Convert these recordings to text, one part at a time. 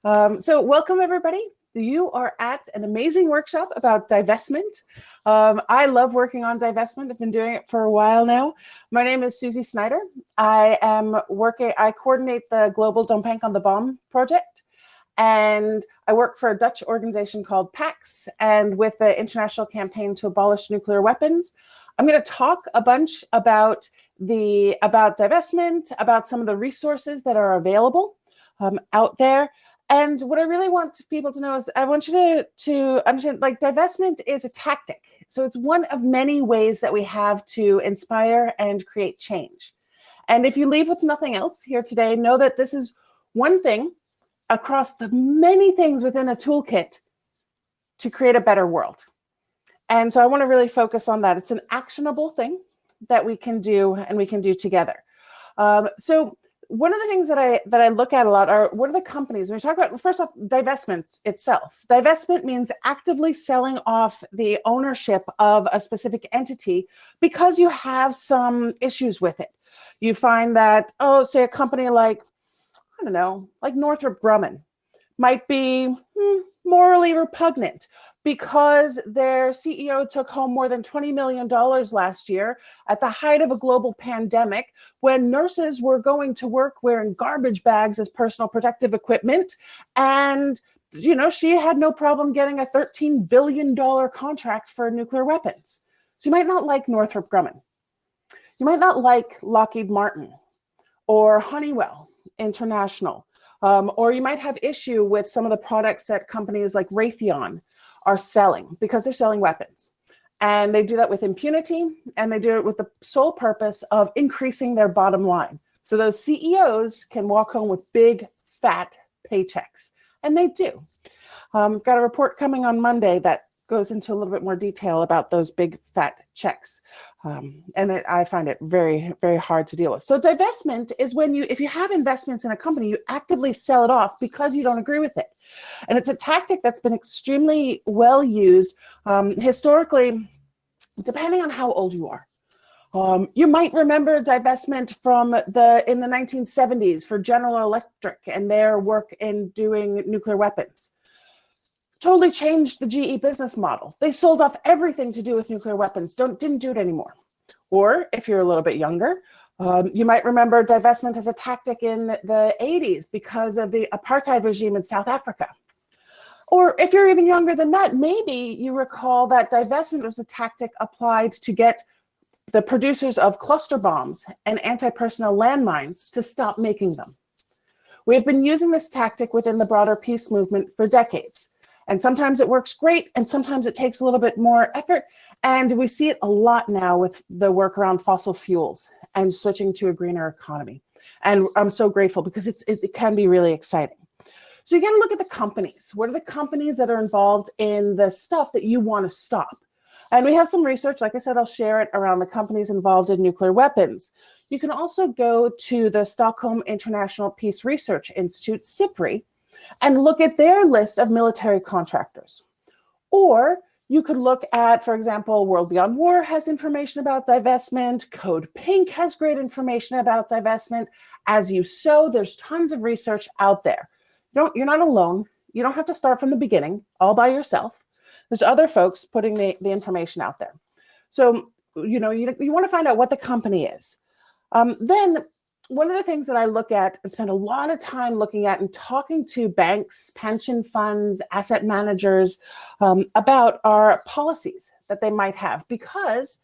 So welcome, everybody. You are at an amazing workshop about divestment. I love working on divestment. I've been doing it for a while now. My name is Susi Snyder. I coordinate the Global Don't Bank on the Bomb project. And I work for a Dutch organization called PAX and with the international campaign to abolish nuclear weapons. I'm going to talk a bunch about divestment, about some of the resources that are available out there. And what I really want people to know is I want you to understand, like, divestment is a tactic. So it's one of many ways that we have to inspire and create change. And if you leave with nothing else here today, know that this is one thing across the many things within a toolkit to create a better world. And so I want to really focus on that. It's an actionable thing that we can do and we can do together. So one of the things that I look at a lot are, what are the companies? When we talk about, first off, divestment itself. Divestment means actively selling off the ownership of a specific entity because you have some issues with it. You find that, say a company like, I don't know, like Northrop Grumman might be morally repugnant because their CEO took home more than $20 million last year at the height of a global pandemic when nurses were going to work wearing garbage bags as personal protective equipment. And, she had no problem getting a $13 billion contract for nuclear weapons. So you might not like Northrop Grumman. You might not like Lockheed Martin or Honeywell International. Or you might have issue with some of the products that companies like Raytheon are selling because they're selling weapons. And they do that with impunity, and they do it with the sole purpose of increasing their bottom line. So those CEOs can walk home with big, fat paychecks. And they do. Got a report coming on Monday that goes into a little bit more detail about those big, fat checks. I find it very, very hard to deal with. So divestment is when if you have investments in a company, you actively sell it off because you don't agree with it. And it's a tactic that's been extremely well used historically, depending on how old you are. You might remember divestment from in the 1970s for General Electric and their work in doing nuclear weapons. Totally changed the GE business model. They sold off everything to do with nuclear weapons, didn't do it anymore. Or if you're a little bit younger, you might remember divestment as a tactic in the 80s because of the apartheid regime in South Africa. Or if you're even younger than that, maybe you recall that divestment was a tactic applied to get the producers of cluster bombs and anti-personnel landmines to stop making them. We have been using this tactic within the broader peace movement for decades. And sometimes it works great, and sometimes it takes a little bit more effort. And we see it a lot now with the work around fossil fuels and switching to a greener economy. And I'm so grateful because it can be really exciting. So you got to look at the companies. What are the companies that are involved in the stuff that you want to stop? And we have some research, like I said, I'll share it around the companies involved in nuclear weapons. You can also go to the Stockholm International Peace Research Institute, SIPRI, and look at their list of military contractors. Or you could look at, for example, World Beyond War has information about divestment. Code Pink has great information about divestment. As You Sow, there's tons of research out there. You're not alone. You don't have to start from the beginning all by yourself. There's other folks putting the information out there. So, you want to find out what the company is. Then one of the things that I look at and spend a lot of time looking at and talking to banks, pension funds, asset managers about are policies that they might have, because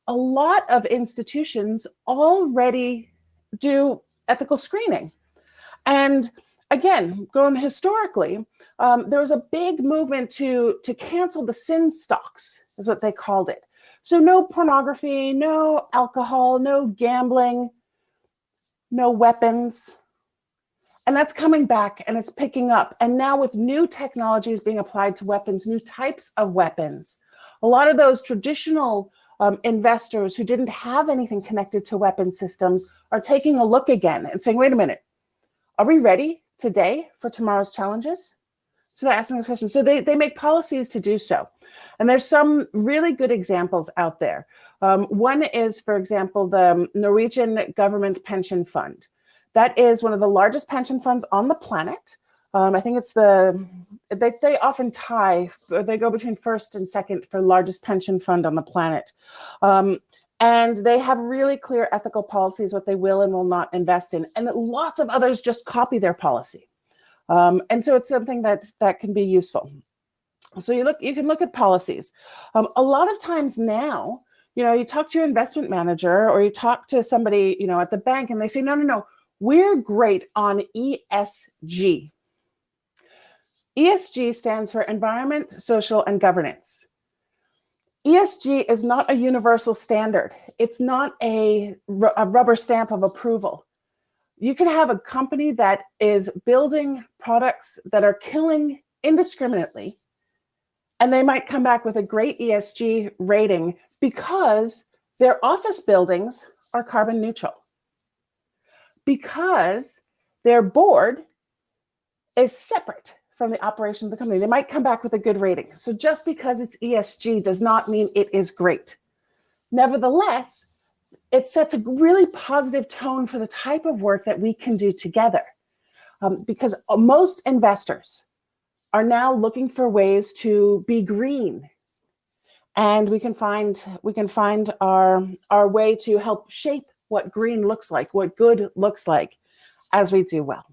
a lot of institutions already do ethical screening. And again, going historically, there was a big movement to cancel the sin stocks, is what they called it. So no pornography, no alcohol, no gambling, no weapons. And that's coming back and it's picking up. And now with new technologies being applied to weapons, new types of weapons, a lot of those traditional investors who didn't have anything connected to weapon systems are taking a look again and saying, wait a minute, are we ready today for tomorrow's challenges? So they're asking the question. So they make policies to do so. And there's some really good examples out there. One is, for example, the Norwegian Government Pension Fund. That is one of the largest pension funds on the planet. I think it's they often tie, they go between first and second for largest pension fund on the planet. And they have really clear ethical policies, what they will and will not invest in. And lots of others just copy their policy. And so it's something that can be useful. So you can look at policies. A lot of times now, you talk to your investment manager or you talk to somebody, at the bank, and they say, no, we're great on ESG. ESG stands for environment, social, and governance. ESG is not a universal standard. It's not a rubber stamp of approval. You can have a company that is building products that are killing indiscriminately, and they might come back with a great ESG rating because their office buildings are carbon neutral, because their board is separate from the operation of the company. They might come back with a good rating. So just because it's ESG does not mean it is great. Nevertheless, it sets a really positive tone for the type of work that we can do together, because most investors are now looking for ways to be green, and we can find our way to help shape what green looks like, what good looks like, as we do well.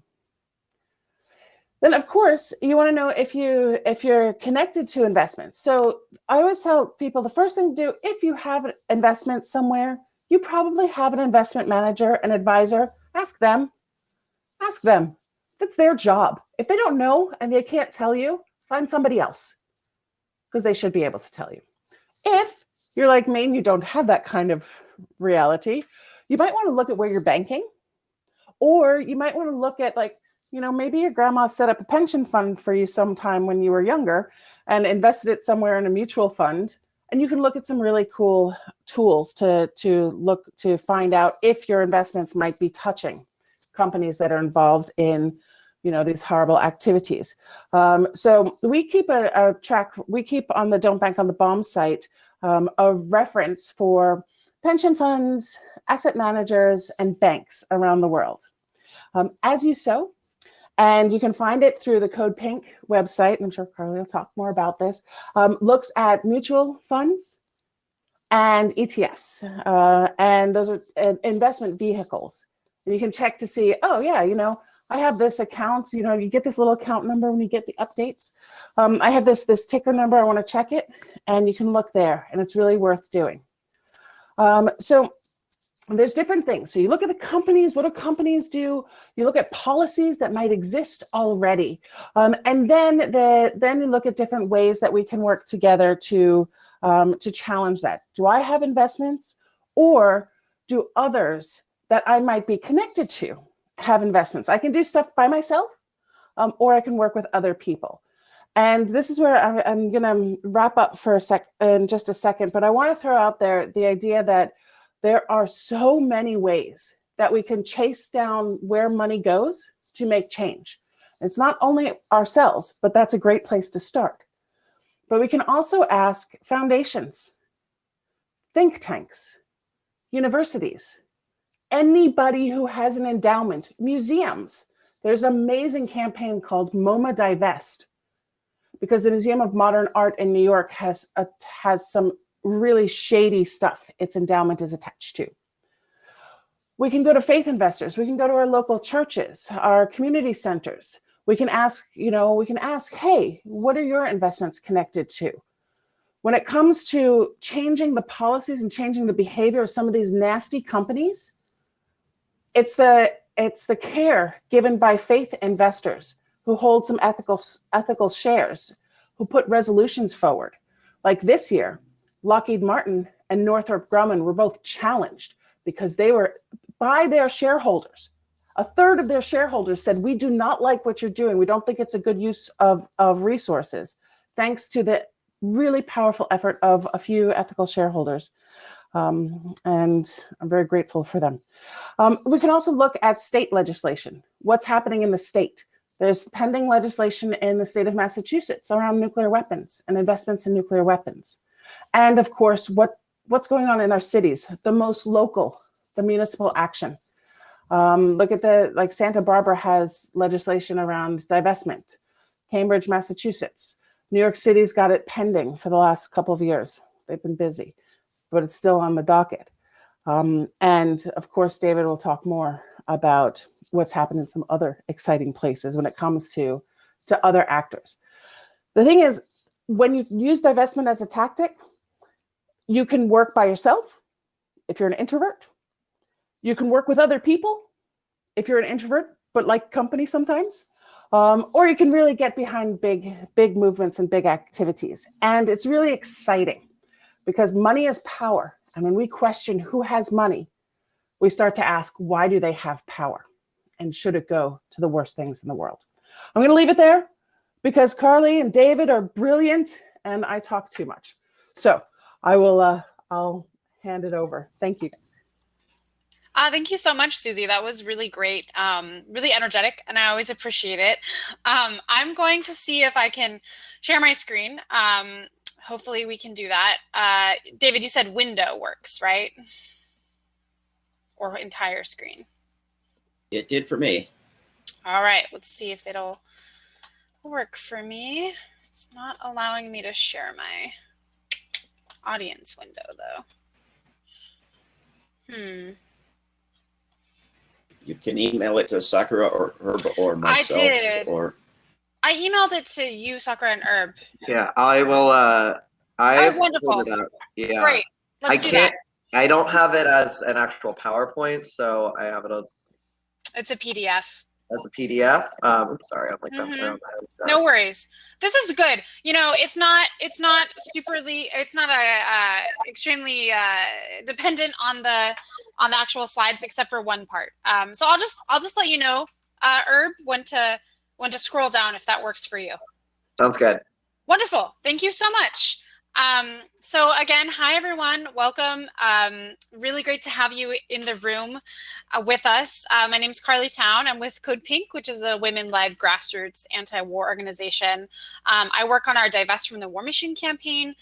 Then, of course, you want to know if you're connected to investments. So I always tell people the first thing to do, if you have investments somewhere, you probably have an investment manager, an advisor. Ask them. That's their job. If they don't know and they can't tell you, find somebody else, because they should be able to tell you. If you're like me and you don't have that kind of reality, you might want to look at where you're banking, or you might want to look at, like, maybe your grandma set up a pension fund for you sometime when you were younger and invested it somewhere in a mutual fund. And you can look at some really cool tools to find out if your investments might be touching companies that are involved in these horrible activities. So we keep a track. We keep on the Don't Bank on the Bomb site a reference for pension funds, asset managers, and banks around the world. As you sow, and you can find it through the Code Pink website, and I'm sure Carley will talk more about this, looks at mutual funds and ETFs, and those are investment vehicles. And you can check to see, oh yeah, I have this account, you get this little account number when you get the updates. I have this ticker number, I want to check it, and you can look there, and it's really worth doing. So there's different things. So you look at the companies, what do companies do? You look at policies that might exist already. And then you look at different ways that we can work together to challenge that. Do I have investments, or do others that I might be connected to have investments? I can do stuff by myself, or I can work with other people. And this is where I'm going to wrap up in just a second, but I want to throw out there the idea that there are so many ways that we can chase down where money goes to make change. It's not only ourselves, but that's a great place to start. But we can also ask foundations, think tanks, universities, anybody who has an endowment, museums. There's an amazing campaign called MoMA Divest, because the Museum of Modern Art in New York has some really shady stuff its endowment is attached to. We can go to faith investors. We can go to our local churches, our community centers. We can ask, hey, what are your investments connected to? When it comes to changing the policies and changing the behavior of some of these nasty companies, it's the care given by faith investors who hold some ethical shares, who put resolutions forward. Like this year, Lockheed Martin and Northrop Grumman were both challenged because they were, by their shareholders, a third of their shareholders said, we do not like what you're doing. We don't think it's a good use of resources, thanks to the really powerful effort of a few ethical shareholders. And I'm very grateful for them. We can also look at state legislation. What's happening in the state? There's pending legislation in the state of Massachusetts around nuclear weapons and investments in nuclear weapons. And of course, what's going on in our cities, the most local, the municipal action. Look at like Santa Barbara has legislation around divestment. Cambridge, Massachusetts. New York City's got it pending for the last couple of years. They've been busy, but it's still on the docket. And of course, David will talk more about what's happened in some other exciting places when it comes to other actors. The thing is, when you use divestment as a tactic, you can work by yourself if you're an introvert. You can work with other people if you're an introvert, but like company sometimes. Or you can really get behind big movements and big activities. And it's really exciting because money is power. And when we question who has money, we start to ask, why do they have power? And should it go to the worst things in the world? I'm going to leave it there because Carley and David are brilliant and I talk too much. So I'll hand it over. Thank you, guys. Thank you so much, Susie. That was really great, really energetic, and I always appreciate it. I'm going to see if I can share my screen. Hopefully we can do that. David, you said window works, right? Or entire screen? It did for me. All right, let's see if it'll work for me. It's not allowing me to share my audience window, though. You can email it to Sakura or Herb or myself. I did. I emailed it to you, Sakura and Herb. Yeah, I will. Wonderful. Yeah. Great. Let's do that. I don't have it as an actual PowerPoint, so I have it as. It's a PDF. As a PDF. I'm sorry, I'm like bouncing around. No worries. This is good. You know, it's not extremely dependent on the actual slides, except for one part. So I'll just let you know, Herb, when to scroll down if that works for you. Sounds good. Wonderful. Thank you so much. So again, hi everyone. Welcome. Really great to have you in the room with us. My name is Carley Towne. I'm with Code Pink, which is a women-led grassroots anti-war organization. I work on our Divest from the War Machine campaign,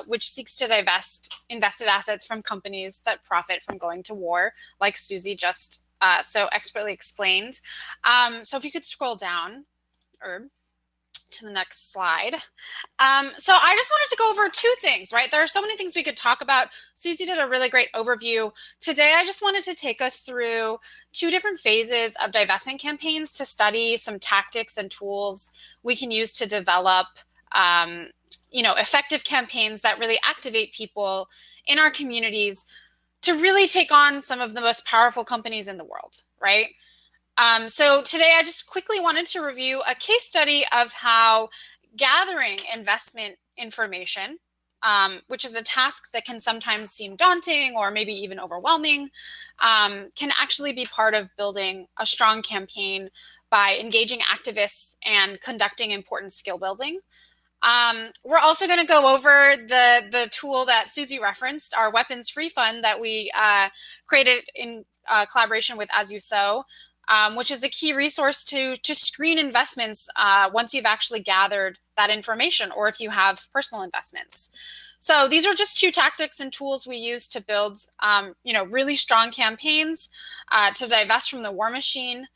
which seeks to divest invested assets from companies that profit from going to war, like Susie just so expertly explained. So if you could scroll down, Herb, to the next slide. So I just wanted to go over two things, right? There are so many things we could talk about. Susie did a really great overview. Today, I just wanted to take us through two different phases of divestment campaigns to study some tactics and tools we can use to develop, effective campaigns that really activate people in our communities to really take on some of the most powerful companies in the world, right? So today I just quickly wanted to review a case study of how gathering investment information, which is a task that can sometimes seem daunting or maybe even overwhelming, can actually be part of building a strong campaign by engaging activists and conducting important skill building. We're also going to go over the tool that Susie referenced, our weapons-free fund that we created in collaboration with As You Sow, which is a key resource to screen investments once you've actually gathered that information or if you have personal investments. So these are just two tactics and tools we use to build really strong campaigns to divest from the war machine.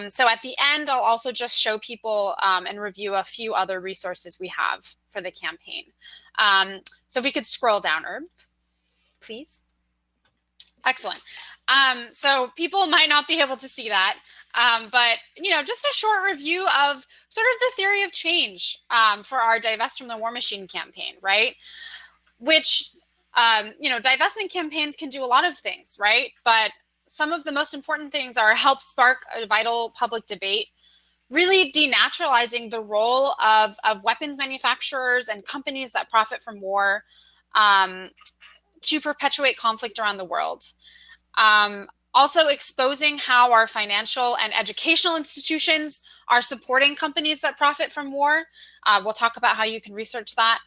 So at the end, I'll also just show people and review a few other resources we have for the campaign. So if we could scroll down, Herb, please. Excellent. So people might not be able to see that, but just a short review of sort of the theory of change for our Divest from the War Machine campaign, right? Which, divestment campaigns can do a lot of things, right? But some of the most important things are help spark a vital public debate, really denaturalizing the role of weapons manufacturers and companies that profit from war to perpetuate conflict around the world. Also exposing how our financial and educational institutions are supporting companies that profit from war. We'll talk about how you can research that.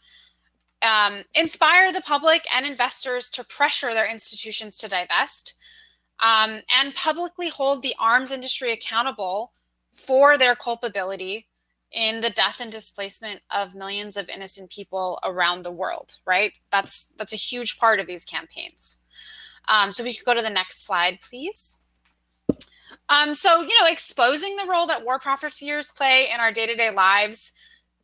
Inspire the public and investors to pressure their institutions to divest, and publicly hold the arms industry accountable for their culpability in the death and displacement of millions of innocent people around the world, right? That's a huge part of these campaigns. So we could go to the next slide, please. So, exposing the role that war profiteers play in our day-to-day lives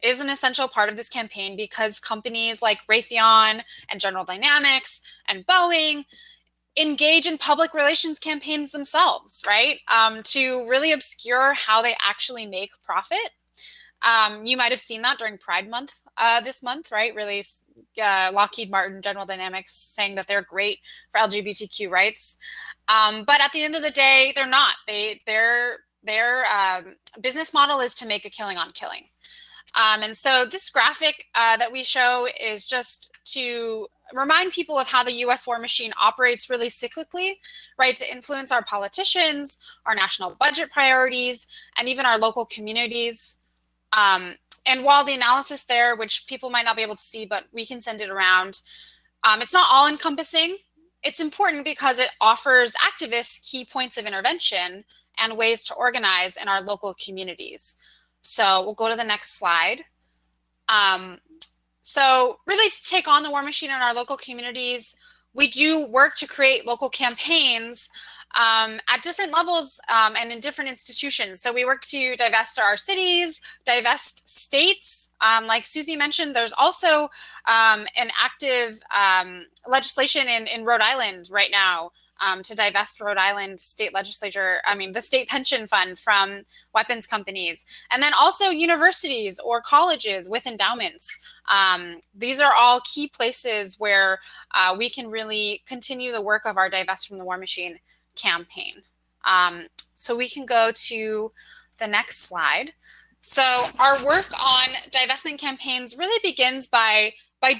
is an essential part of this campaign, because companies like Raytheon and General Dynamics and Boeing engage in public relations campaigns themselves, right? To really obscure how they actually make profit. You might have seen that during Pride Month this month, right? Really, Lockheed Martin, General Dynamics saying that they're great for LGBTQ rights. But at the end of the day, they're not. Their business model is to make a killing on killing. And so this graphic that we show is just to remind people of how the US war machine operates really cyclically, right, to influence our politicians, our national budget priorities, and even our local communities. And while the analysis there, which people might not be able to see, but we can send it around, it's not all encompassing. It's important because it offers activists key points of intervention and ways to organize in our local communities. So we'll go to the next slide. So really, to take on the war machine in our local communities, we do work to create local campaigns at different levels and in different institutions. So we work to divest our cities, divest states. Like Susie mentioned, there's also an active legislation in Rhode Island right now to divest Rhode Island state legislature, the state pension fund from weapons companies. And then also universities or colleges with endowments. These are all key places where we can really continue the work of our Divest from the War Machine campaign. So we can go to the next slide. So our work on divestment campaigns really begins by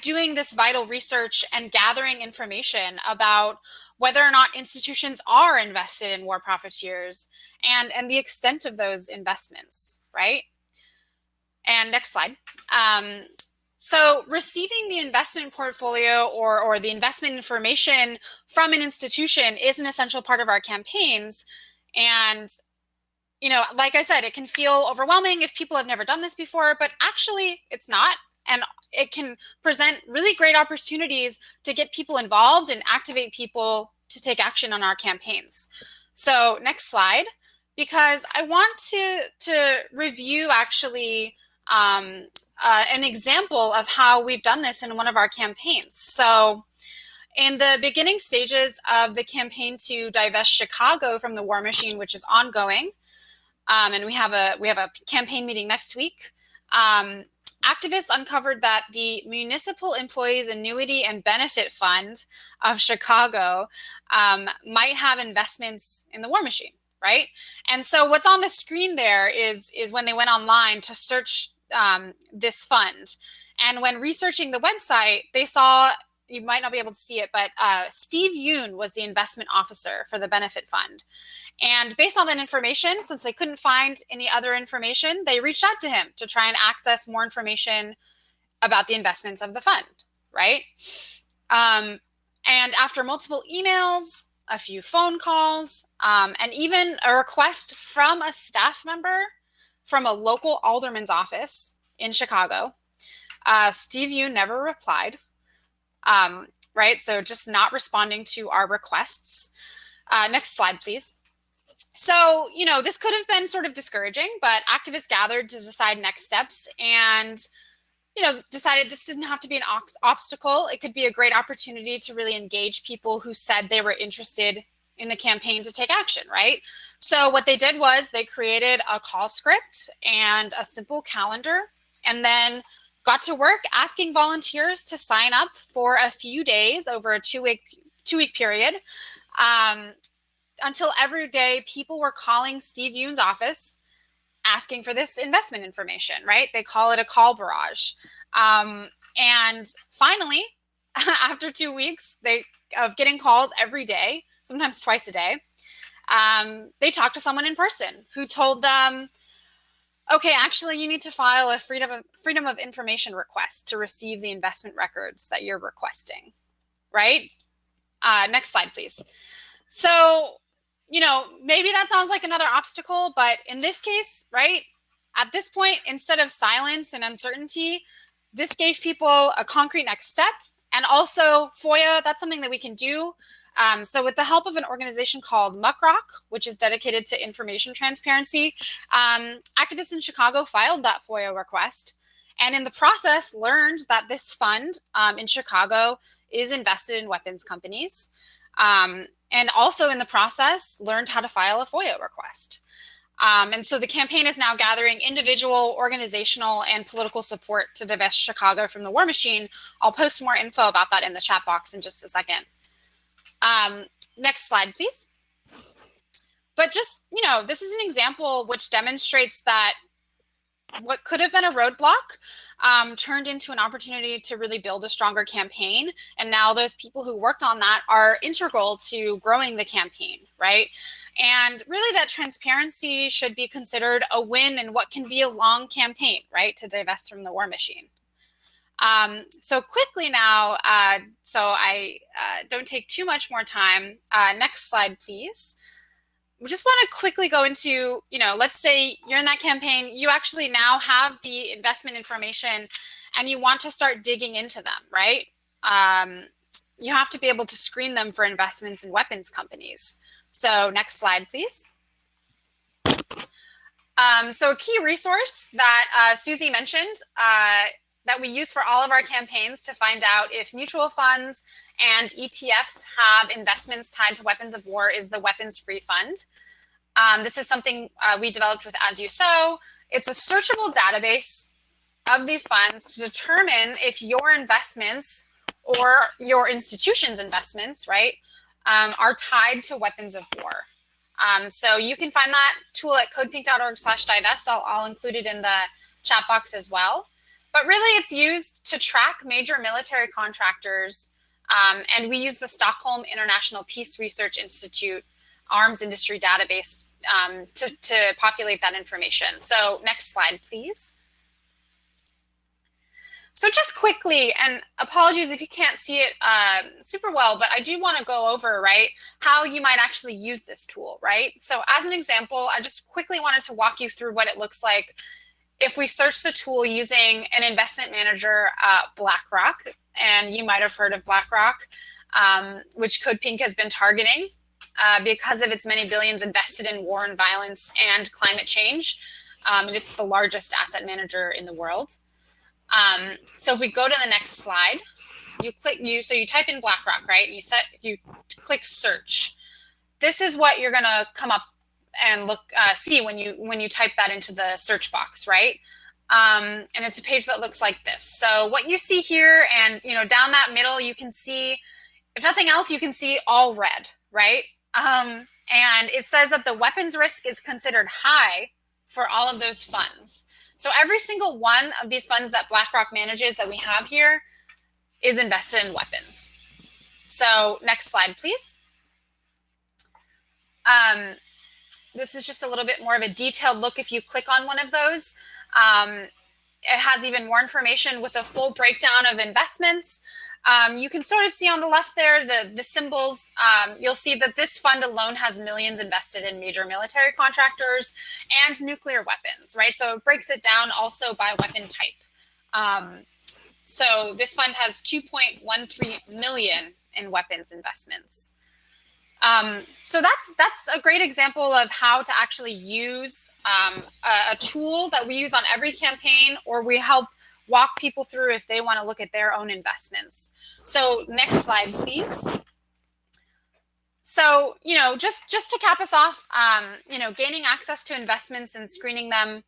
doing this vital research and gathering information about whether or not institutions are invested in war profiteers and the extent of those investments, right? And next slide. So receiving the investment portfolio or the investment information from an institution is an essential part of our campaigns. And, like I said, it can feel overwhelming if people have never done this before, but actually it's not. And it can present really great opportunities to get people involved and activate people to take action on our campaigns. So next slide, because I want to review actually an example of how we've done this in one of our campaigns. So in the beginning stages of the campaign to divest Chicago from the war machine, which is ongoing, and we have a campaign meeting next week, activists uncovered that the Municipal Employees Annuity and Benefit Fund of Chicago might have investments in the war machine, right? And so what's on the screen there is when they went online to search this fund. And when researching the website, they saw, you might not be able to see it, but Steve Yoon was the investment officer for the benefit fund. And based on that information, since they couldn't find any other information, they reached out to him to try and access more information about the investments of the fund, right? And after multiple emails, a few phone calls, and even a request from a staff member from a local alderman's office in Chicago, Steve Yoon never replied, right? So just not responding to our requests. Next slide, please. So, this could have been sort of discouraging, but activists gathered to decide next steps and, decided this didn't have to be an obstacle. It could be a great opportunity to really engage people who said they were interested in the campaign to take action, right? So what they did was they created a call script and a simple calendar, and then got to work asking volunteers to sign up for a few days over a two-week period, until every day people were calling Steve Yoon's office asking for this investment information, right? They call it a call barrage. And finally, after 2 weeks of getting calls every day, sometimes twice a day, they talked to someone in person who told them, okay, actually, you need to file a freedom of information request to receive the investment records that you're requesting, right? Next slide, please. So, maybe that sounds like another obstacle, but in this case, right, at this point, instead of silence and uncertainty, this gave people a concrete next step. And also FOIA, that's something that we can do So with the help of an organization called Muckrock, which is dedicated to information transparency, activists in Chicago filed that FOIA request, and in the process learned that this fund in Chicago is invested in weapons companies, and also in the process learned how to file a FOIA request. And so the campaign is now gathering individual, organizational, and political support to divest Chicago from the war machine. I'll post more info about that in the chat box in just a second. Next slide, please. But just, you know, this is an example which demonstrates that what could have been a roadblock turned into an opportunity to really build a stronger campaign. And now those people who worked on that are integral to growing the campaign, right? And really that transparency should be considered a win in what can be a long campaign, right? To divest from the war machine. So quickly now, so I don't take too much more time. Next slide, please. We just want to quickly go into, you know, let's say you're in that campaign, you actually now have the investment information and you want to start digging into them, right? You have to be able to screen them for investments in weapons companies. So next slide, please. So a key resource that Susie mentioned that we use for all of our campaigns to find out if mutual funds and ETFs have investments tied to weapons of war is the Weapons Free Fund. This is something we developed with As You Sow. It's a searchable database of these funds to determine if your investments or your institution's investments, right, are tied to weapons of war. So you can find that tool at codepink.org/divest. I'll include it in the chat box as well. But really it's used to track major military contractors. And we use the Stockholm International Peace Research Institute arms industry database to populate that information. So next slide, please. So just quickly, and apologies if you can't see it super well, but I do want to go over, right, how you might actually use this tool, right? So as an example, I just quickly wanted to walk you through what it looks like if we search the tool using an investment manager, BlackRock, and you might have heard of BlackRock, which Code Pink has been targeting because of its many billions invested in war and violence and climate change. It is the largest asset manager in the world. So if we go to the next slide, so you type in BlackRock, right? And you click search. This is what you're gonna come up and see when you type that into the search box, right? And it's a page that looks like this. So what you see here, and you know, down that middle, you can see, if nothing else, you can see all red, right? And it says that the weapons risk is considered high for all of those funds. So every single one of these funds that BlackRock manages that we have here is invested in weapons. So next slide, please. This is just a little bit more of a detailed look. If you click on one of those, it has even more information with a full breakdown of investments. You can sort of see on the left there, the symbols. You'll see that this fund alone has millions invested in major military contractors and nuclear weapons, right? So it breaks it down also by weapon type. So this fund has 2.13 million in weapons investments. So that's a great example of how to actually use a tool that we use on every campaign, or we help walk people through if they want to look at their own investments. So next slide, please. So, you know, just to cap us off, you know, gaining access to investments and screening them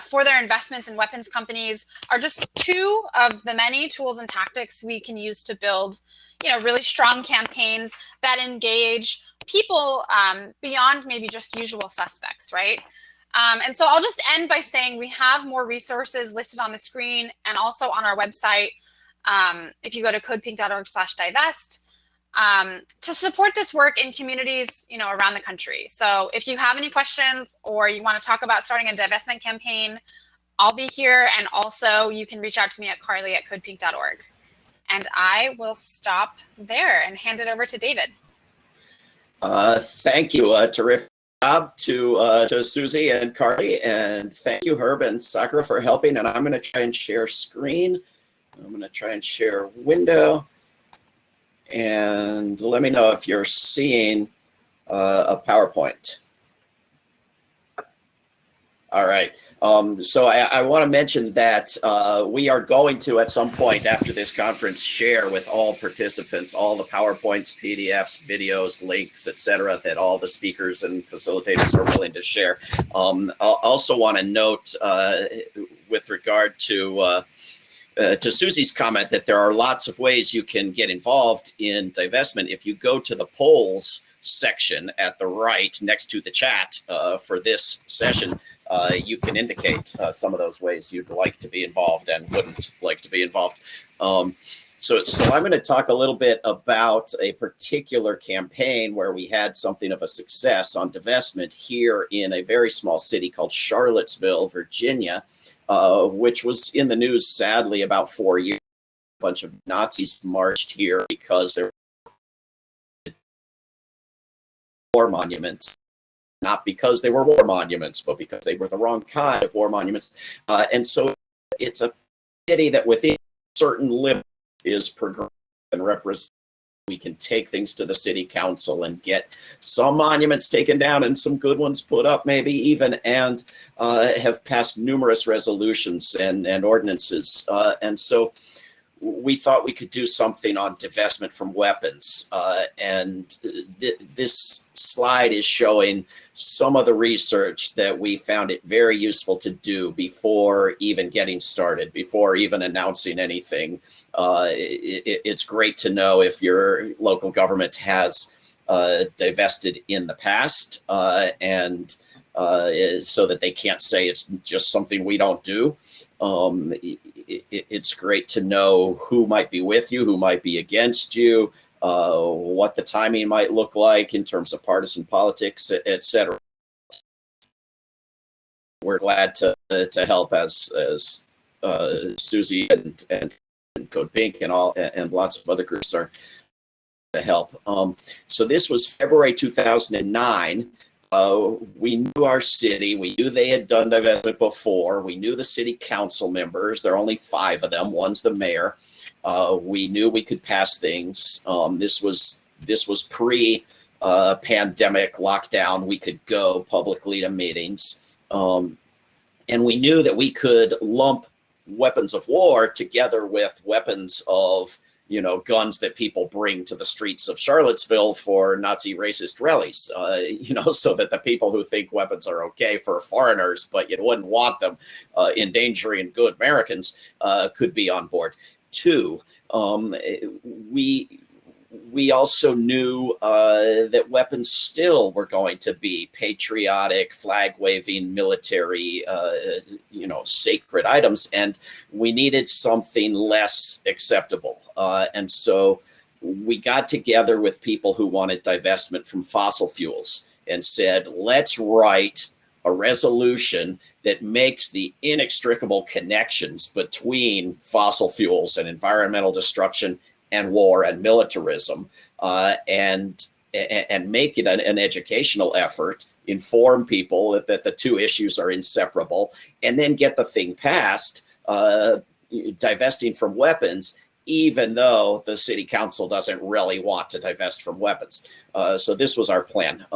for their investments in weapons companies are just two of the many tools and tactics we can use to build, you know, really strong campaigns that engage people beyond maybe just usual suspects, right? And so I'll just end by saying we have more resources listed on the screen and also on our website. If you go to codepink.org/divest, to support this work in communities, you know, around the country. So if you have any questions or you want to talk about starting a divestment campaign, I'll be here. And also you can reach out to me at carley@codepink.org. And I will stop there and hand it over to David. Thank you. Terrific job to Susie and Carley, and thank you, Herb and Sakura, for helping. And I'm going to try and share screen. I'm going to try and share window. And let me know if you're seeing a PowerPoint. All right. So I want to mention that we are going to, at some point after this conference, share with all participants all the PowerPoints, PDFs, videos, links, etc., that all the speakers and facilitators are willing to share. I also want to note with regard to Susi's comment that there are lots of ways you can get involved in divestment. If you go to the polls section at the right next to the chat for this session, you can indicate some of those ways you'd like to be involved and wouldn't like to be involved. So I'm going to talk a little bit about a particular campaign where we had something of a success on divestment here in a very small city called Charlottesville, Virginia, which was in the news, sadly, about 4 years. A bunch of Nazis marched here because there were war monuments. Not because they were war monuments, but because they were the wrong kind of war monuments. And so it's a city that within certain limits is progressive and representative. We can take things to the city council and get some monuments taken down and some good ones put up, maybe even, and have passed numerous resolutions and ordinances. And so we thought we could do something on divestment from weapons. This slide is showing some of the research that we found it very useful to do before even getting started, before even announcing anything. It's great to know if your local government has divested in the past, and so that they can't say it's just something we don't do. It's great to know who might be with you, who might be against you, what the timing might look like in terms of partisan politics, etc. We're glad to help as Susi and Code Pink and all and lots of other groups are to help. So this was February 2009. We knew our city. We knew they had done divestment before. We knew the city council members. There are only 5 of them. One's the mayor. We knew we could pass things. This was pre-pandemic lockdown. We could go publicly to meetings, and we knew that we could lump weapons of war together with weapons of, guns that people bring to the streets of Charlottesville for Nazi racist rallies, so that the people who think weapons are okay for foreigners, but you wouldn't want them endangering good Americans, could be on board too. We also knew that weapons still were going to be patriotic, flag-waving, military, sacred items, and we needed something less acceptable. And so we got together with people who wanted divestment from fossil fuels and said, let's write a resolution that makes the inextricable connections between fossil fuels and environmental destruction and war and militarism, and make it an educational effort, inform people that the two issues are inseparable, and then get the thing passed, divesting from weapons, even though the city council doesn't really want to divest from weapons. So this was our plan.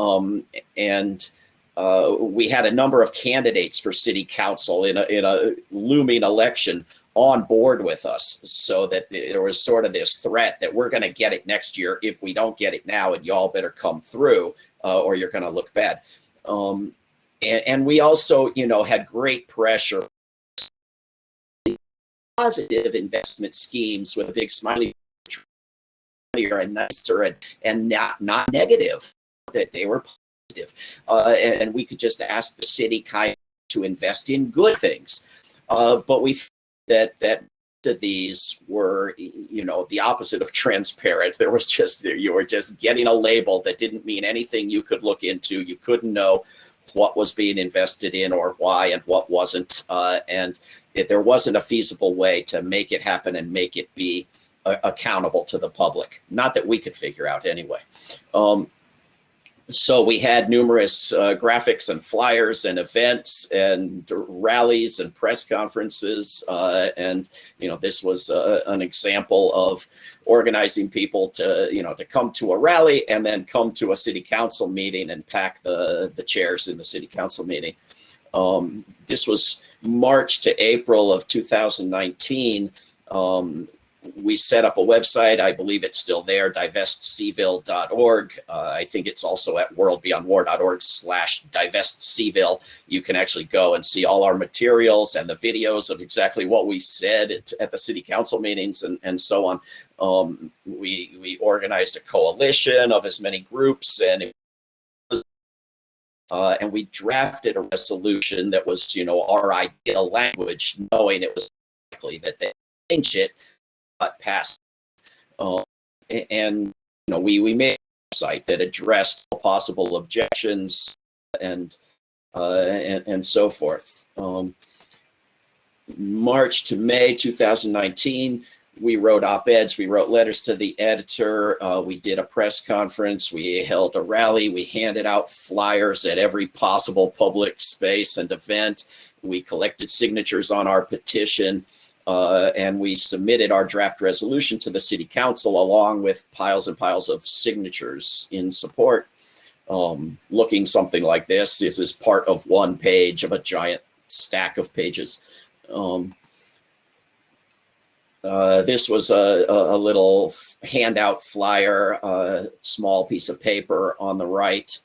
We had a number of candidates for city council in a looming election on board with us, so that there was sort of this threat that we're going to get it next year if we don't get it now, and y'all better come through or you're going to look bad. And we also, had great pressure. Positive investment schemes with a big smiley and nicer and not negative, that they were positive. And we could just ask the city kind of to invest in good things. But we that these were, the opposite of transparent. There was you were just getting a label that didn't mean anything you could look into. You couldn't know what was being invested in or why and what wasn't. And there wasn't a feasible way to make it happen and make it be accountable to the public. Not that we could figure out anyway. So we had numerous graphics and flyers and events and rallies and press conferences. And, this was an example of organizing people to, to come to a rally and then come to a city council meeting and pack the chairs in the city council meeting. This was March to April of 2019. We set up a website. I believe it's still there, divestcville.org. I think it's also at WorldBeyondWar.org/divestcville. You can actually go and see all our materials and the videos of exactly what we said at the city council meetings and so on. We organized a coalition of as many groups, and we drafted a resolution that was, our ideal language, knowing it was likely that they change it. Passed, and we made a site that addressed possible objections and so forth. March to May 2019, we wrote op-eds, we wrote letters to the editor, we did a press conference, we held a rally, we handed out flyers at every possible public space and event, we collected signatures on our petition. And we submitted our draft resolution to the city council along with piles and piles of signatures in support. Looking something like this. This is part of one page of a giant stack of pages. This was a little handout flyer, small piece of paper on the right,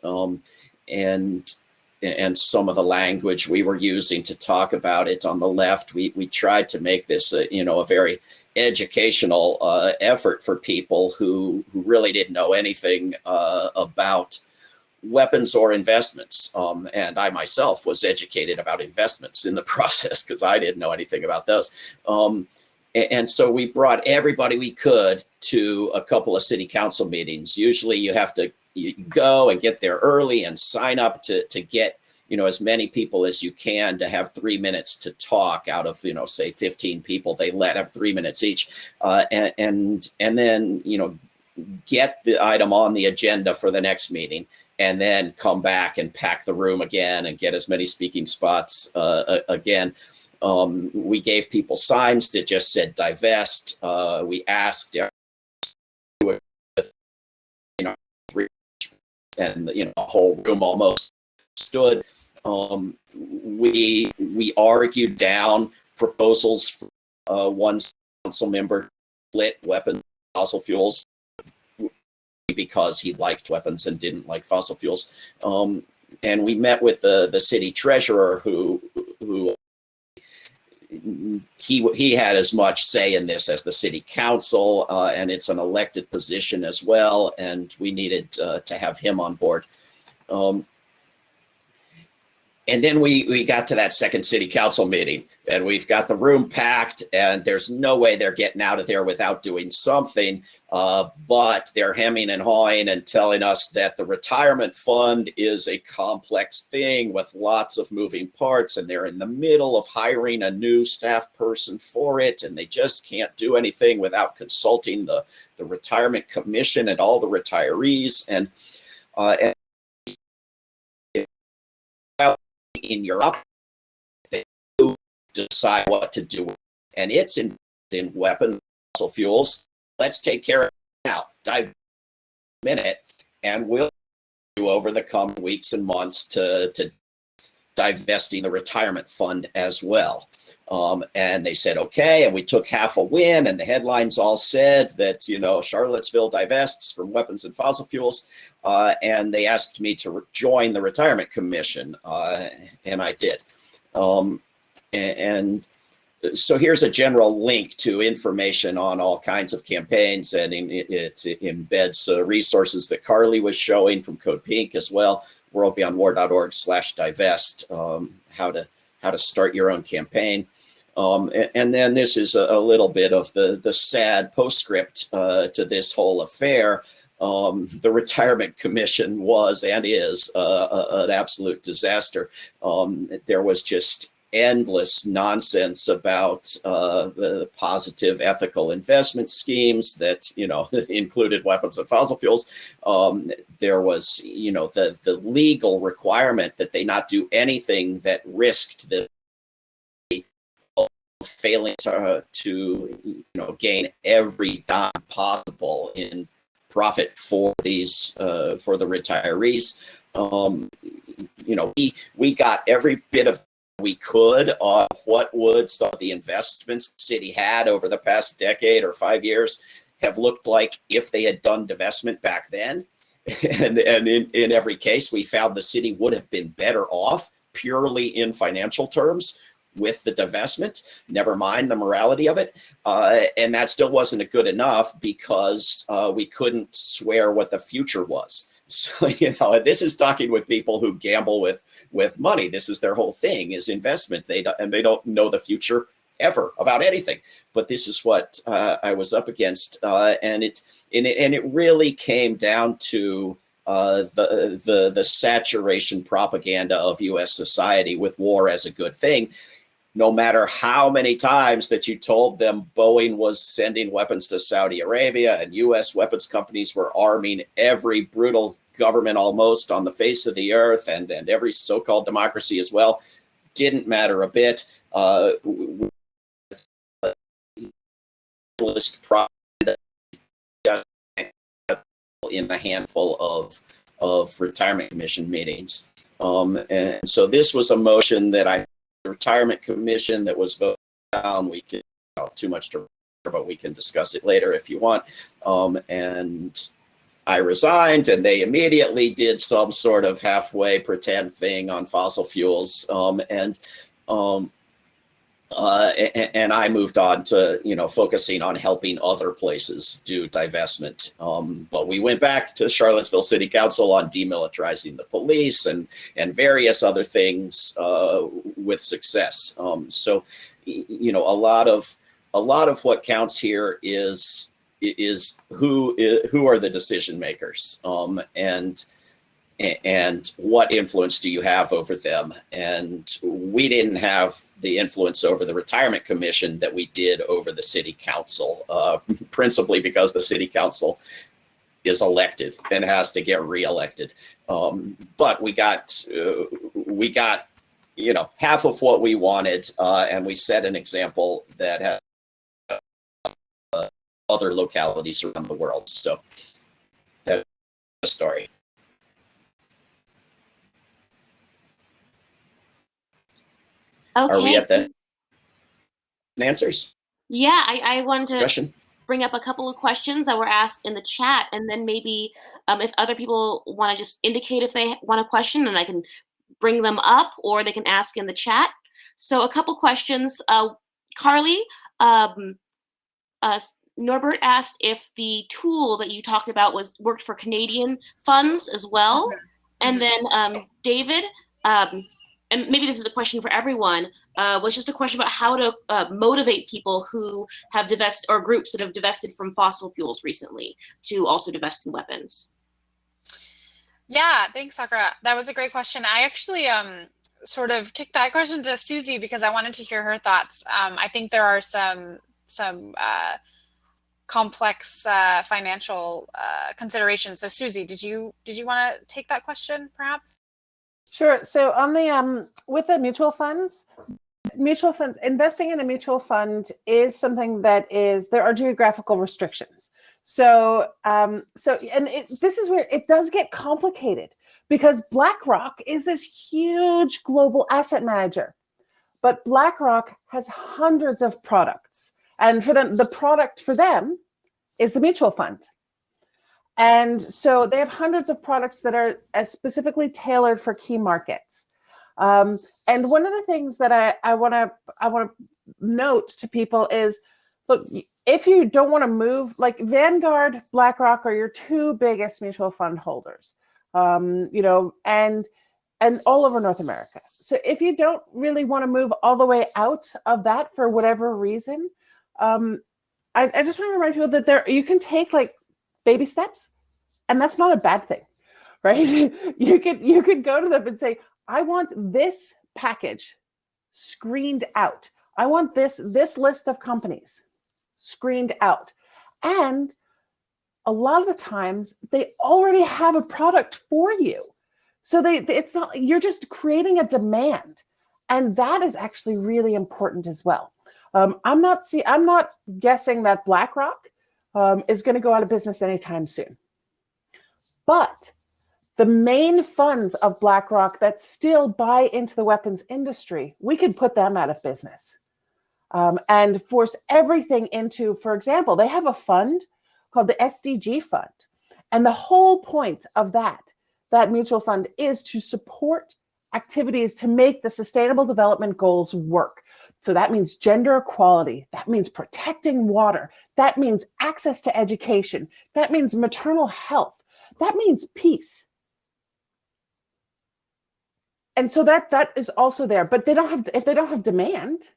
and some of the language we were using to talk about it on the left. We tried to make this, a very educational effort for people who really didn't know anything about weapons or investments. And I myself was educated about investments in the process because I didn't know anything about those. And so we brought everybody we could to a couple of city council meetings. Usually you have to go and get there early and sign up to get, as many people as you can to have 3 minutes to talk out of, say 15 people, they let have 3 minutes each. And then, get the item on the agenda for the next meeting and then come back and pack the room again and get as many speaking spots again. We gave people signs that just said divest. We asked, and the whole room almost stood. We argued down proposals for one council member split weapons, fossil fuels, because he liked weapons and didn't like fossil fuels. And we met with the city treasurer who he had as much say in this as the city council, and it's an elected position as well, and we needed to have him on board. And then we got to that second city council meeting, and we've got the room packed, and there's no way they're getting out of there without doing something. But they're hemming and hawing and telling us that the retirement fund is a complex thing with lots of moving parts, and they're in the middle of hiring a new staff person for it, and they just can't do anything without consulting the retirement commission and all the retirees. And in Europe, they decide what to do, and it's in weapons, fossil fuels. Let's take care of it now. Dive a minute, and we'll do over the coming weeks and months to divesting the retirement fund as well. And they said, okay, and we took half a win, and the headlines all said that, Charlottesville divests from weapons and fossil fuels. And they asked me to join the retirement commission, and I did. And so here's a general link to information on all kinds of campaigns, and it embeds resources that Carley was showing from Code Pink as well, WorldBeyondWar.org/divest, how to start your own campaign. And then this is a little bit of the sad postscript to this whole affair. The retirement commission was and is an absolute disaster. There was just endless nonsense about the positive ethical investment schemes that, you know, included weapons and fossil fuels. There was, you know, the legal requirement that they not do anything that risked the failing to you know, gain every dime possible in profit for these for the retirees. You know, we got every bit of we could on what would some of the investments the city had over the past decade or 5 years have looked like if they had done divestment back then. And in every case, we found the city would have been better off purely in financial terms with the divestment, never mind the morality of it. And that still wasn't good enough because we couldn't swear what the future was. So, you know, this is talking with people who gamble with money. This is their whole thing, is investment. They don't know the future ever about anything. But this is what I was up against, and it really came down to the saturation propaganda of U.S. society with war as a good thing. No matter how many times that you told them Boeing was sending weapons to Saudi Arabia and U.S. weapons companies were arming every brutal government almost on the face of the earth and every so-called democracy as well, didn't matter a bit. In a handful of retirement commission meetings. And so this was a motion that the retirement commission that was voted down. We can, too much to, but we can discuss it later if you want. And I resigned, and they immediately did some sort of halfway pretend thing on fossil fuels. And I moved on to, focusing on helping other places do divestment. But we went back to Charlottesville City Council on demilitarizing the police and various other things with success. So, a lot of what counts here is who are the decision makers, and what influence do you have over them? And we didn't have the influence over the retirement commission that we did over the city council, principally because the city council is elected and has to get reelected. But we got half of what we wanted, and we set an example that had other localities around the world. So that's the story. Okay. Are we at the answers? Yeah, I wanted to Question? bring up a couple of questions that were asked in the chat, and then maybe if other people want to just indicate if they want a question, and I can bring them up, or they can ask in the chat. So a couple questions. Carley, Norbert asked if the tool that you talked about worked for Canadian funds as well. And then David, and maybe this is a question for everyone, was just a question about how to motivate people who have divested, or groups that have divested from fossil fuels recently, to also divest in weapons. Yeah, thanks, Sakura. That was a great question. I actually sort of kicked that question to Susie because I wanted to hear her thoughts. I think there are some complex financial considerations. So Susie, did you want to take that question perhaps? Sure. So on the with the mutual funds, investing in a mutual fund is something that there are geographical restrictions. So this is where it does get complicated, because BlackRock is this huge global asset manager, but BlackRock has hundreds of products, and for them, the product for them is the mutual fund. And so they have hundreds of products that are specifically tailored for key markets. And one of the things that I want to note to people is, look, if you don't want to move, like Vanguard, BlackRock are your two biggest mutual fund holders, and all over North America. So if you don't really want to move all the way out of that for whatever reason, I just want to remind people that you can take like baby steps, and that's not a bad thing, right? You could go to them and say, I want this package screened out. I want this list of companies screened out. And a lot of the times they already have a product for you. So it's not, you're just creating a demand. And that is actually really important as well. I'm not guessing that BlackRock is going to go out of business anytime soon. But the main funds of BlackRock that still buy into the weapons industry, we could put them out of business and force everything into, for example, they have a fund called the Sdg Fund. And the whole point of that mutual fund is to support activities to make the Sustainable Development Goals work. So that means gender equality, that means protecting water, that means access to education, that means maternal health, that means peace. And so that is also there, but if they don't have demand,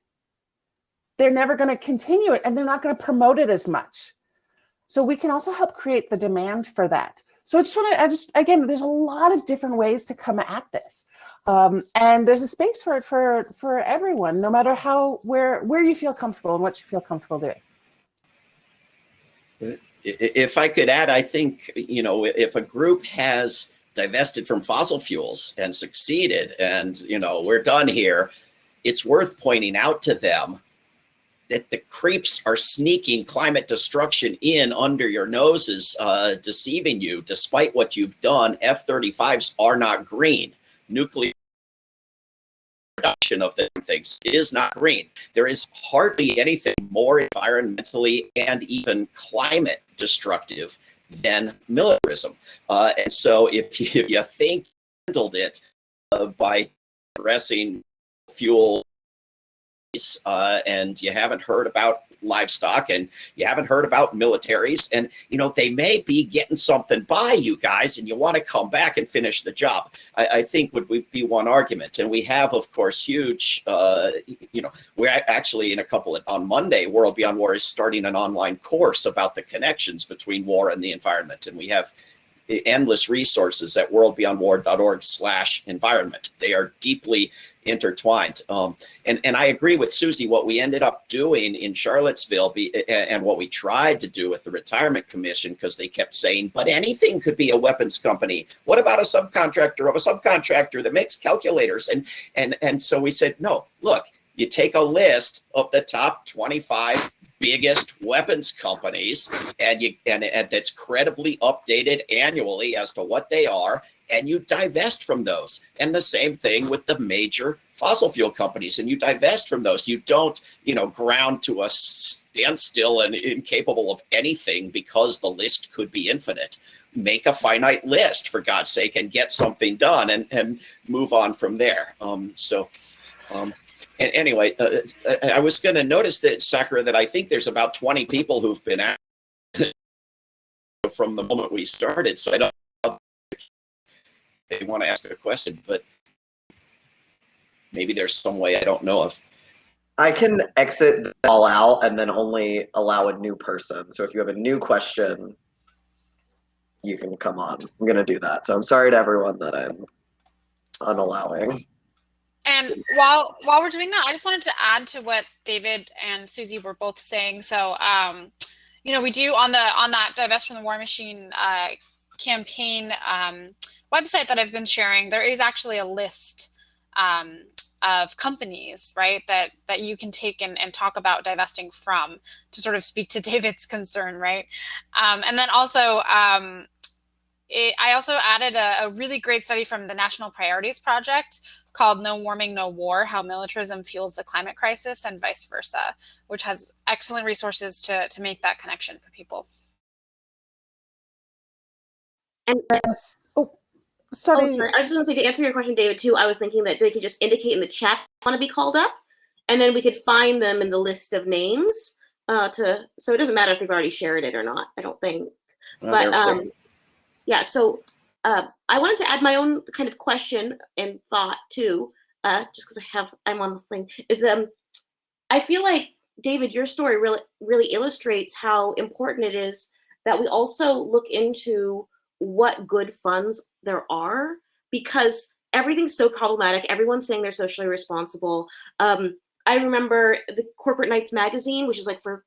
they're never going to continue it and they're not going to promote it as much. So we can also help create the demand for that. So again, there's a lot of different ways to come at this. And there's a space for it for everyone, no matter where you feel comfortable and what you feel comfortable doing. If I could add, I think, if a group has divested from fossil fuels and succeeded and, we're done here, it's worth pointing out to them that the creeps are sneaking climate destruction in under your noses, deceiving you. Despite what you've done, F-35s are not green. Nuclear production of them things is not green. There is hardly anything more environmentally and even climate destructive than militarism. And so if you think you handled it by addressing fuel, and you haven't heard about livestock and you haven't heard about militaries, and they may be getting something by you guys and you want to come back and finish the job, I think would be one argument. And we have, of course, huge, we're actually on Monday, World Beyond War is starting an online course about the connections between war and the environment. And we have endless resources at WorldBeyondWar.org/environment. They are deeply intertwined. And I agree with Susie, what we ended up doing in Charlottesville and what we tried to do with the Retirement Commission, because they kept saying, but anything could be a weapons company. What about a subcontractor of a subcontractor that makes calculators? And so we said, no, look, you take a list of the top 25 biggest weapons companies and that's credibly updated annually as to what they are, and you divest from those. And the same thing with the major fossil fuel companies, and you divest from those. You don't, ground to a standstill and incapable of anything because the list could be infinite. Make a finite list, for God's sake, and get something done and move on from there. And anyway, I was going to notice that, Sakura, that I think there's about 20 people who've been out from the moment we started. So I don't know if they want to ask a question, but maybe there's some way I don't know of. I can exit them all out and then only allow a new person. So if you have a new question, you can come on. I'm going to do that. So I'm sorry to everyone that I'm unallowing. And while we're doing that, I just wanted to add to what David and Susie were both saying. So, we do on that Divest from the War Machine campaign website that I've been sharing, there is actually a list of companies, right, that you can take and talk about divesting from, to sort of speak to David's concern, right? And then also, I also added a really great study from the National Priorities Project called No Warming, No War, How Militarism Fuels the Climate Crisis and Vice Versa, which has excellent resources to make that connection for people. And Yes. Oh, sorry. I was just going to say, to answer your question, David, too, I was thinking that they could just indicate in the chat want to be called up, and then we could find them in the list of names. So it doesn't matter if they've already shared it or not, I don't think. But yeah, so I wanted to add my own kind of question and thought too, just because I'm on the thing, is I feel like, David, your story really illustrates how important it is that we also look into what good funds there are, because everything's so problematic. Everyone's saying they're socially responsible. I remember the Corporate Knights magazine, which is like for,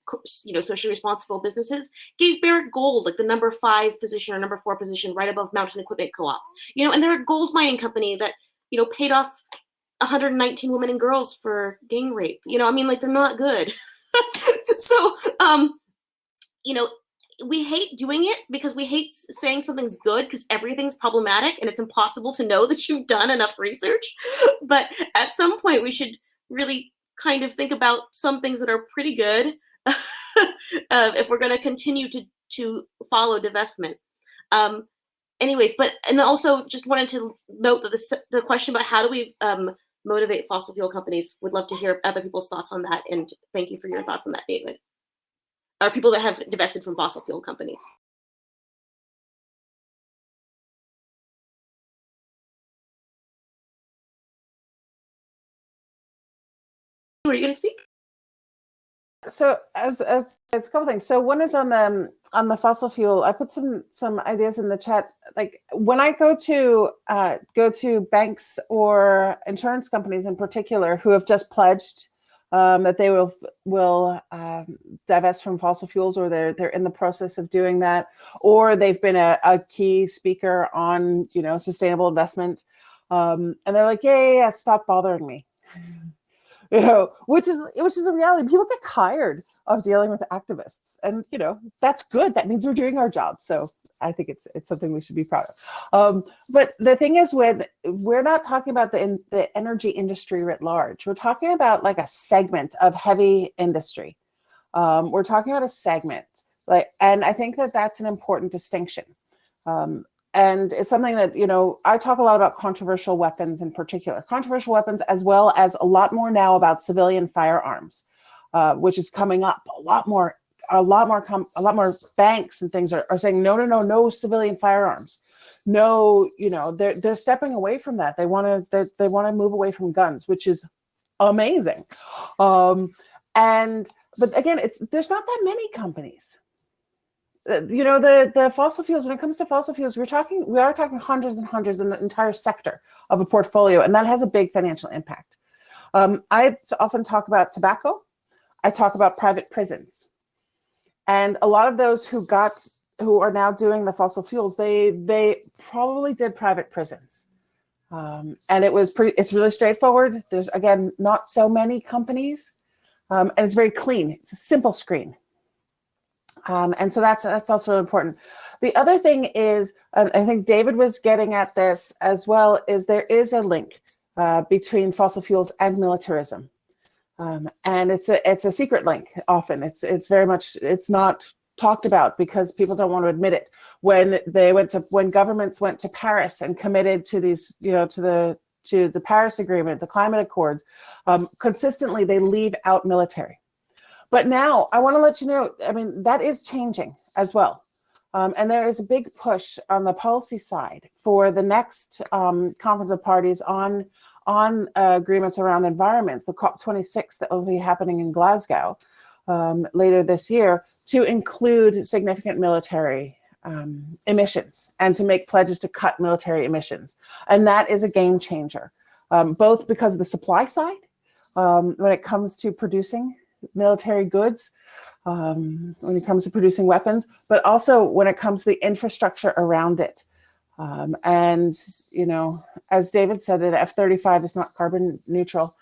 socially responsible businesses, gave Barrick Gold like the number 5 position or number 4 position right above Mountain Equipment Co-op. And they're a gold mining company that, paid off 119 women and girls for gang rape. They're not good. So, we hate doing it because we hate saying something's good because everything's problematic and it's impossible to know that you've done enough research. But at some point we should really kind of think about some things that are pretty good if we're going to continue to follow divestment. And also just wanted to note that the question about how do we motivate fossil fuel companies, would love to hear other people's thoughts on that. And thank you for your thoughts on that, David. Or people that have divested from fossil fuel companies. Are you going to speak? So as it's a couple things. So one is on the fossil fuel. I put some ideas in the chat. Like when I go to banks or insurance companies in particular who have just pledged that they will divest from fossil fuels, or they're in the process of doing that, or they've been a key speaker on sustainable investment, and they're like, yeah, stop bothering me. Which is a reality. People get tired of dealing with activists, and that's good. That means we're doing our job. So I think it's something we should be proud of. But the thing is, when we're not talking about the energy industry writ large, we're talking about like a segment of heavy industry. We're talking about a segment, and I think that that's an important distinction. And it's something that, I talk a lot about controversial weapons in particular, controversial weapons, as well as a lot more now about civilian firearms, which is coming up a lot more banks and things are saying, no civilian firearms. No, they're stepping away from that. They want to move away from guns, which is amazing. But again, there's not that many companies. The fossil fuels, when it comes to fossil fuels, we are talking hundreds and hundreds in the entire sector of a portfolio, and that has a big financial impact. I often talk about tobacco. I talk about private prisons, and a lot of those who are now doing the fossil fuels, they probably did private prisons, and it's really straightforward. There's, again, not so many companies, and it's very clean. It's a simple screen. And so that's also really important. The other thing is, I think David was getting at this as well, is there is a link between fossil fuels and militarism, and it's a secret link. Often it's very much, it's not talked about because people don't want to admit it. When governments went to Paris and committed to these, to the Paris Agreement, the climate accords, consistently they leave out military. But now I want to let you know, that is changing as well. And there is a big push on the policy side for the next conference of parties on agreements around environments, the COP26 that will be happening in Glasgow later this year, to include significant military emissions and to make pledges to cut military emissions. And that is a game changer, both because of the supply side, when it comes to producing military goods, when it comes to producing weapons, but also when it comes to the infrastructure around it. And, as David said, that F-35 is not carbon neutral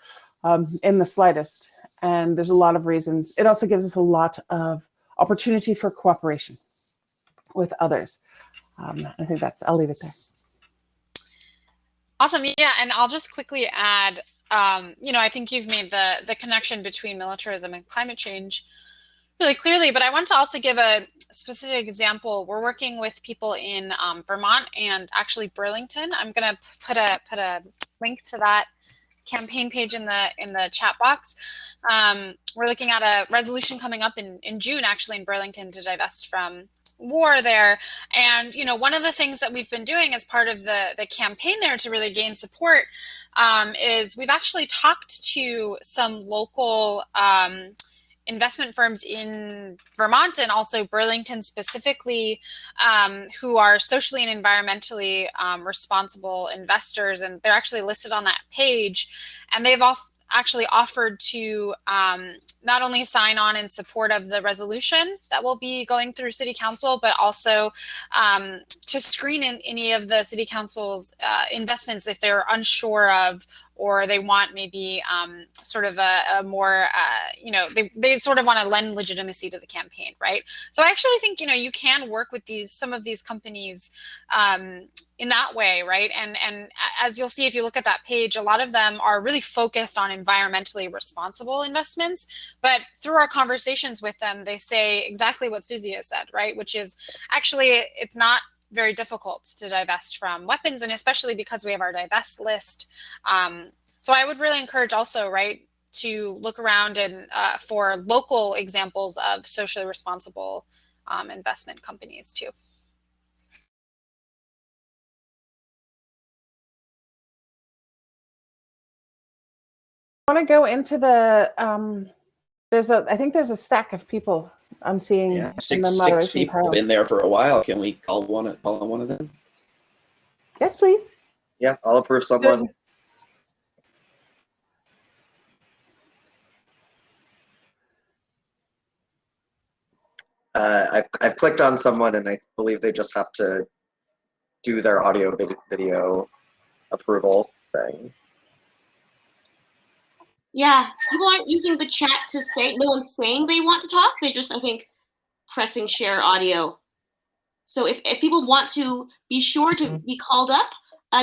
in the slightest. And there's a lot of reasons. It also gives us a lot of opportunity for cooperation with others. I think I'll leave it there. Awesome. Yeah. And I'll just quickly add, I think you've made the connection between militarism and climate change really clearly, but I want to also give a specific example. We're working with people in Vermont and actually Burlington. I'm going to put a link to that campaign page in the chat box. We're looking at a resolution coming up in June, actually, in Burlington, to divest from war there. And one of the things that we've been doing as part of the campaign there to really gain support is we've actually talked to some local investment firms in Vermont and also Burlington specifically, who are socially and environmentally responsible investors, and they're actually listed on that page. And they've actually offered to not only sign on in support of the resolution that will be going through City Council, but also to screen in any of the City Council's investments if they're unsure of, or they want maybe sort of a more, they sort of want to lend legitimacy to the campaign, right? So I actually think, you can work with some of these companies in that way, right? And as you'll see, if you look at that page, a lot of them are really focused on environmentally responsible investments, but through our conversations with them, they say exactly what Susie has said, right? Which is actually, it's not very difficult to divest from weapons, and especially because we have our divest list. So I would really encourage also, right, to look around and for local examples of socially responsible investment companies too. I want to go into the I think there's a stack of people I'm seeing. Yeah, in the six moderation people panel. been there for a while. Can we call on one of them? Yes, please. Yeah, I'll approve someone. I've clicked on someone, and I believe they just have to do their audio video approval thing. Yeah, people aren't using the chat to say, no one's saying they want to talk. They just, I think, pressing share audio. So if people want to be sure to be called up,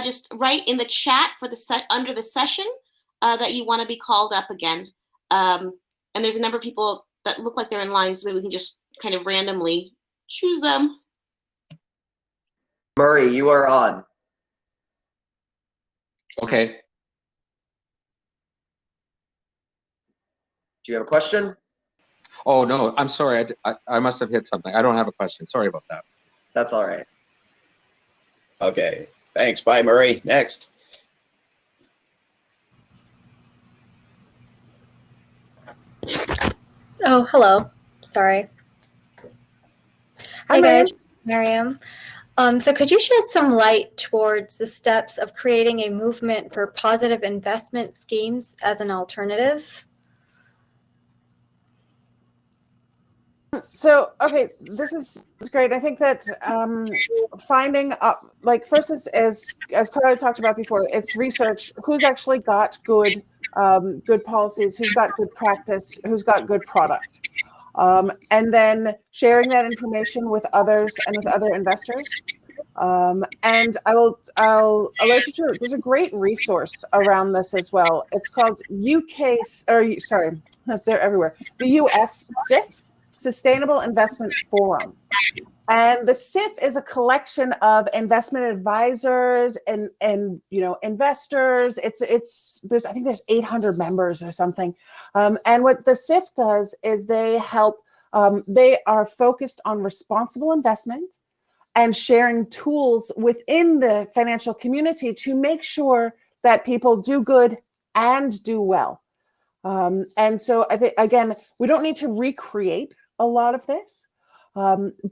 just write in the chat for the under the session that you want to be called up again. And there's a number of people that look like they're in line, so that we can just kind of randomly choose them. Murray, you are on. Okay. Do you have a question? Oh, no, I'm sorry. I must have hit something. I don't have a question. Sorry about that. That's all right. Okay, thanks. Bye, Murray. Next. Oh, hello. Sorry. Hi, Hi, Miriam. guys. Miriam. So could you shed some light towards the steps of creating a movement for positive investment schemes as an alternative? So, okay, this is great. I think that finding like first is, as Carly talked about before, it's research. Who's actually got good policies? Who's got good practice? Who's got good product? And then sharing that information with others and with other investors. And I'll alert you to, there's a great resource around this as well. It's called they're everywhere. The US SIF, Sustainable Investment Forum. And the SIF is a collection of investment advisors and investors. There's I think there's 800 members or something. And what the SIF does is they help. They are focused on responsible investment and sharing tools within the financial community to make sure that people do good and do well. And so I think, again, we don't need to recreate a lot of this,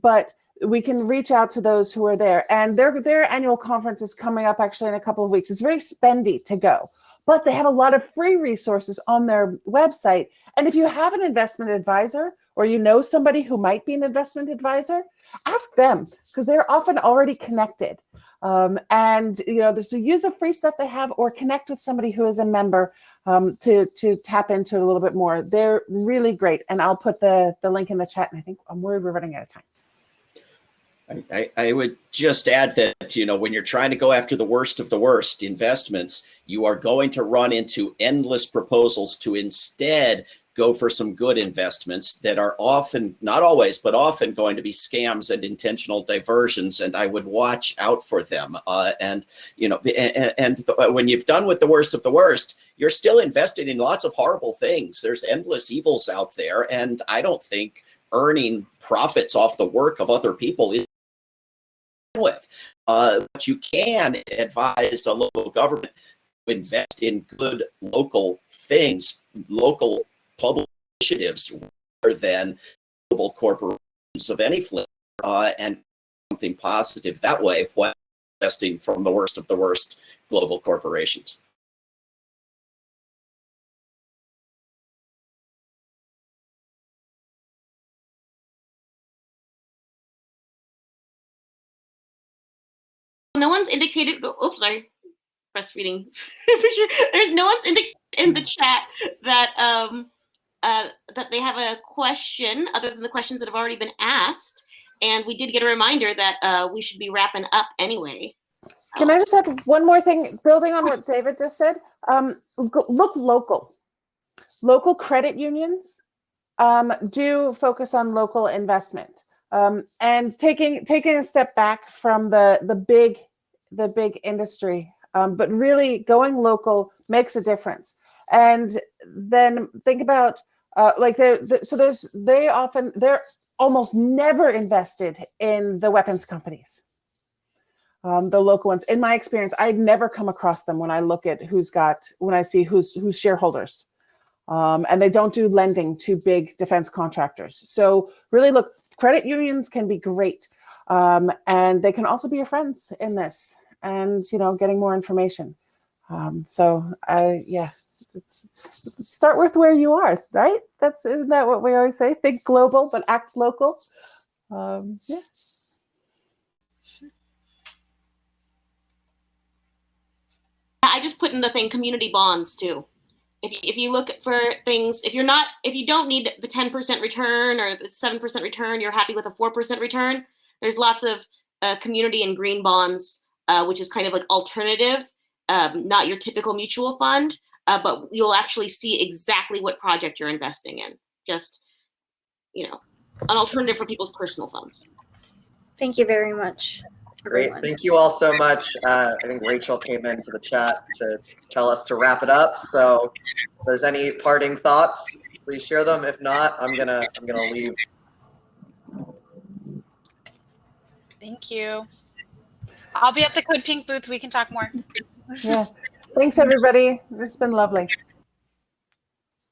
but we can reach out to those who are there. And their annual conference is coming up actually in a couple of weeks. It's very spendy to go, but they have a lot of free resources on their website. And if you have an investment advisor or you know somebody who might be an investment advisor, ask them because they're often already connected. And there's a use of free stuff they have, or connect with somebody who is a member to tap into it a little bit more. They're really great. And I'll put the link in the chat. And I'm worried we're running out of time. I would just add that, when you're trying to go after the worst of the worst investments, you are going to run into endless proposals to instead go for some good investments that are often, not always, but often going to be scams and intentional diversions. And I would watch out for them. And when you've done with the worst of the worst, you're still invested in lots of horrible things. There's endless evils out there. And I don't think earning profits off the work of other people is with. But you can advise a local government to invest in good local things, local public initiatives, than global corporations of any flavor, and something positive that way while investing from the worst of the worst global corporations. No one's indicated. Oops, sorry. Breastfeeding. There's no one's indicated in the chat that that they have a question other than the questions that have already been asked. And we did get a reminder that we should be wrapping up anyway. So. Can I just add one more thing, building on what David just said? Look local. Local credit unions do focus on local investment, and taking a step back from the big industry, but really going local makes a difference. And then think about they're almost never invested in the weapons companies. The local ones, in my experience, I'd never come across them when I look at when I see who's shareholders. And they don't do lending to big defense contractors. So really look, credit unions can be great. And they can also be your friends in this and, getting more information. Start with where you are, right? Isn't that what we always say? Think global, but act local. Yeah. I just put in the thing community bonds too. If you look for things, if you don't need the 10% return or the 7% return, you're happy with a 4% return. There's lots of community and green bonds, which is kind of like alternative, not your typical mutual fund, but you'll actually see exactly what project you're investing in. Just, an alternative for people's personal funds. Thank you very much. Great. Thank you all so much. I think Rachel came into the chat to tell us to wrap it up. So if there's any parting thoughts, please share them. If not, I'm gonna leave. Thank you. I'll be at the Code Pink booth. We can talk more. Yeah. Thanks, everybody. It's been lovely.